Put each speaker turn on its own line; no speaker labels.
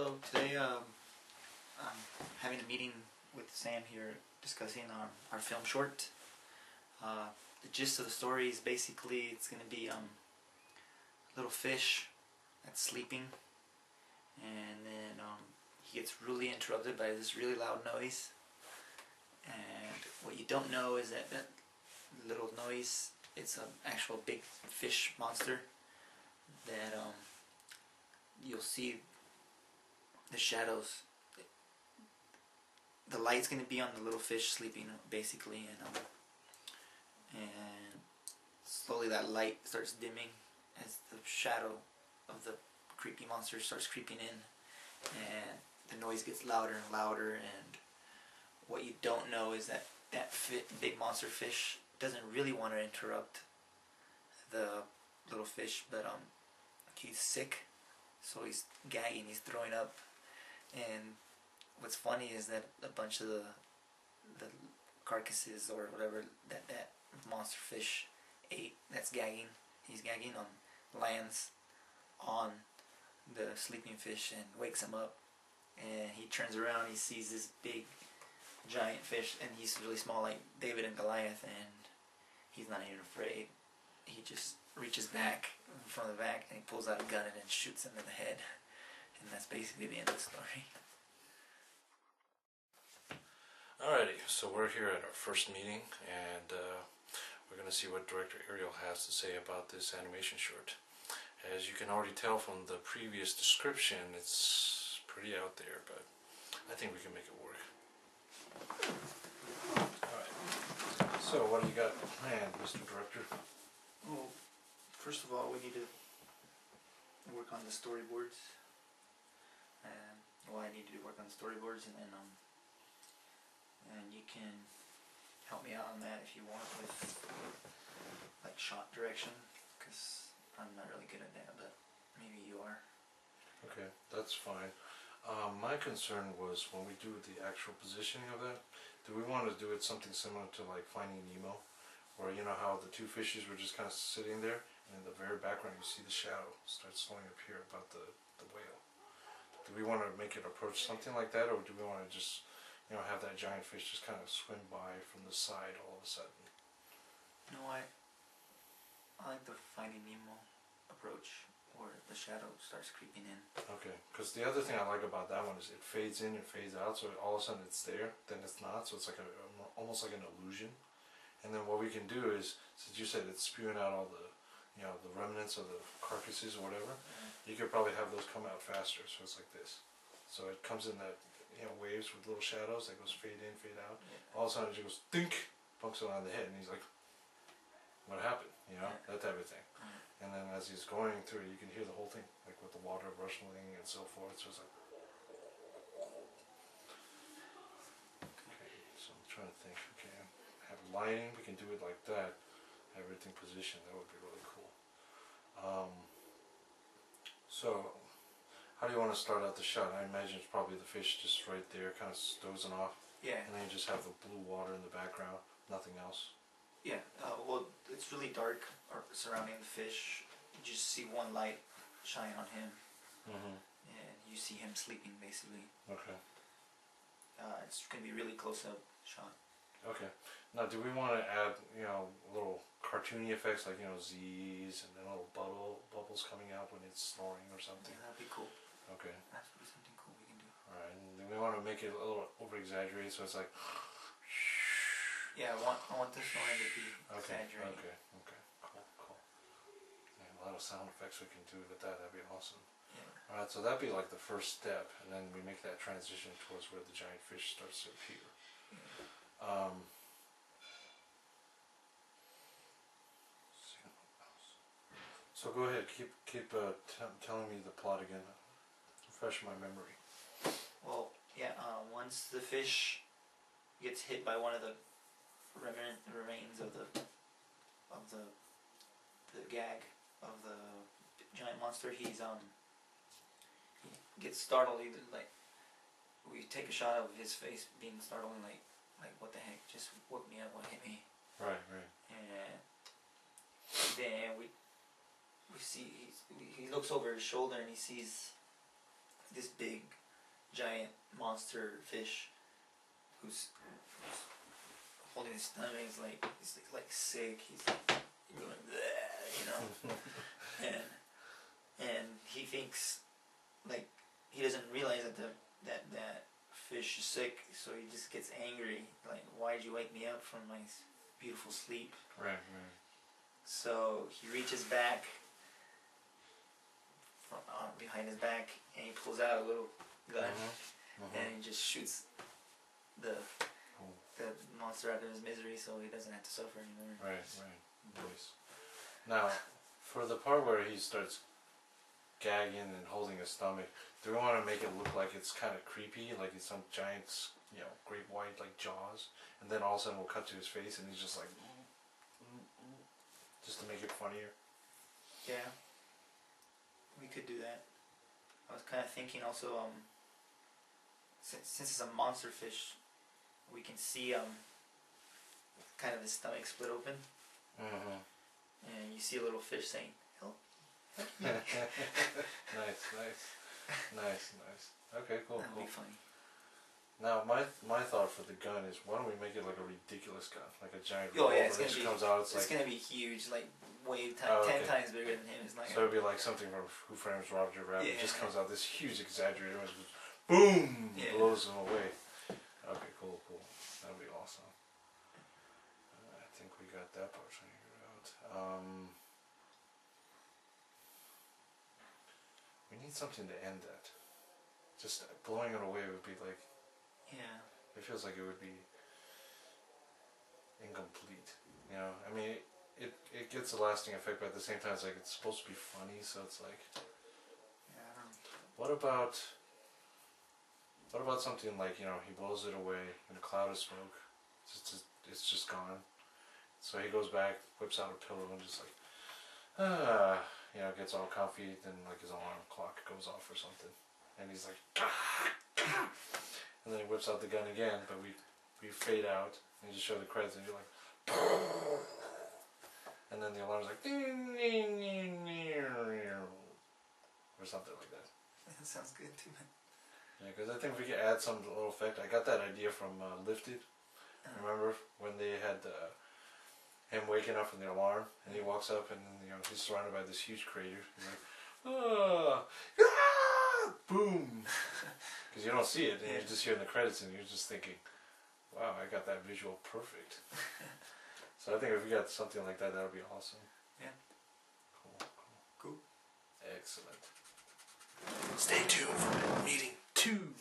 So today I'm having a meeting with Sam here discussing our film short. The gist of the story is basically it's going to be a little fish that's sleeping, and then he gets really interrupted by this really loud noise. And what you don't know is that little noise, it's an actual big fish monster that you'll see the shadows. The light's going to be on the little fish sleeping basically, and slowly that light starts dimming as the shadow of the creepy monster starts creeping in, and the noise gets louder and louder. And what you don't know is that big monster fish doesn't really want to interrupt the little fish, but he's sick, so he's gagging, he's throwing up. And what's funny is that a bunch of the carcasses or whatever that monster fish ate, that's gagging, he's gagging lands on the sleeping fish and wakes him up. And he turns around, he sees this big giant fish, and he's really small, like David and Goliath, and he's not even afraid. He just reaches back from the back and he pulls out a gun and then shoots him in the head. And that's basically the end of the story.
Alrighty, so we're here at our first meeting, and we're going to see what Director Ariel has to say about this animation short. As you can already tell from the previous description, it's pretty out there, but I think we can make it work. Alright, so what do you got planned, Mr. Director?
Well, first of all, we need to work on the storyboards. I need to work on the storyboards, and then and you can help me out on that if you want with like shot direction, because I'm not really good at that, but maybe you are.
Okay, that's fine. My concern was when we do the actual positioning of that, do we want to do it something similar to like Finding Nemo, where you know how the two fishes were just kind of sitting there, and in the very background you see the shadow start slowing up here about the whale. Do we want to make it approach something like that, or do we want to just, have that giant fish just kind of swim by from the side all of a sudden?
You know what? I like the Finding Nemo approach, where the shadow starts creeping in.
Okay, because the other thing I like about that one is it fades in and fades out, so all of a sudden it's there, then it's not, so it's like almost like an illusion. And then what we can do is, since you said it's spewing out all the the remnants of the carcasses or whatever, you could probably have those come out faster, so it's like this. So it comes in that, waves with little shadows that goes fade in, fade out. Yeah. All of a sudden it just goes, dink, bumps it on the head, and he's like, what happened? That type of thing. And then as he's going through, you can hear the whole thing, like with the water rustling and so forth, so it's like, okay, so I'm trying to think, okay, have lighting, we can do it like that, have everything positioned, that would be really cool. So, how do you want to start out the shot? I imagine it's probably the fish just right there, kind of dozing off.
Yeah.
And then you just have the blue water in the background, nothing else.
Yeah. Well, it's really dark surrounding the fish. You just see one light shine on him, and you see him sleeping basically.
Okay.
It's gonna be really close up shot.
Okay. Now, do we want to add, little cartoony effects like, Z's and then little bubbles coming out when it's snoring or something?
Yeah, that'd be cool.
Okay.
That's something cool we can do.
Alright, and then we want to make it a little over-exaggerated, so it's like...
Yeah, I want the snoring to be exaggerated.
Okay, cool. Yeah, a lot of sound effects we can do with that, that'd be awesome.
Yeah.
Alright, so that'd be like the first step, and then we make that transition towards where the giant fish starts to appear. Yeah. So go ahead, keep telling me the plot again. Refresh my memory.
Well, yeah. Once the fish gets hit by one of the remains of the gag of the giant monster, he gets startled. We take a shot of his face being startled, and like what the heck just woke me up, what hit me?
Right.
And then we see he looks over his shoulder and he sees this big giant monster fish who's holding his stomach. He's like sick. He's going bleh, you know, and he thinks like he doesn't realize that fish is sick, so he just gets angry. Like, why'd you wake me up from my beautiful sleep?
Right.
So he reaches back from behind his back, and he pulls out a little gun, and he just shoots the monster out of his misery, so he doesn't have to suffer anymore.
Right. Nice. Now, for the part where he starts gagging and holding his stomach, do we want to make it look like it's kind of creepy, like it's some giant, great white like jaws, and then all of a sudden we'll cut to his face and he's just like, just to make it funnier?
Yeah, we could do that. I was kind of thinking also, since it's a monster fish, we can see kind of his stomach split open, and you see a little fish saying, "Help me."
Nice. Okay, cool.
That'd be funny.
Now, my thought for the gun is, why don't we make it like a ridiculous gun, like a giant
Oh yeah,
revolver that comes out. It's
gonna be huge, like way 10 times bigger than him. It's not.
So it'd be like something from Who Framed Roger Rabbit. It just comes out this huge exaggerated, boom, blows them away. Okay, cool. That'd be awesome. I think we got that part figured out. We need something to end that. Just blowing it away would be like.
Yeah.
It feels like it would be incomplete. You know, I mean, it gets a lasting effect, but at the same time, it's like it's supposed to be funny, so it's like.
Yeah. I don't know.
What about something like, he blows it away in a cloud of smoke. It's just gone. So he goes back, whips out a pillow, and just like, gets all comfy. Then like his alarm clock goes off or something, and he's like, and then he whips out the gun again. But we fade out and you just show the credits, and you're like, and then the alarm's like, ding, ding, ding, ding, or something like that.
That sounds good too, man.
Yeah, because I think if we could add some little effect. I got that idea from Lifted. Remember when they had him waking up from the alarm, and he walks up, and he's surrounded by this huge crater. He's like, boom, because you don't see it, and you're just hearing the credits, and you're just thinking, wow, I got that visual perfect. So I think if we got something like that, that would be awesome.
Yeah.
Cool. Excellent. Stay tuned for meeting 2.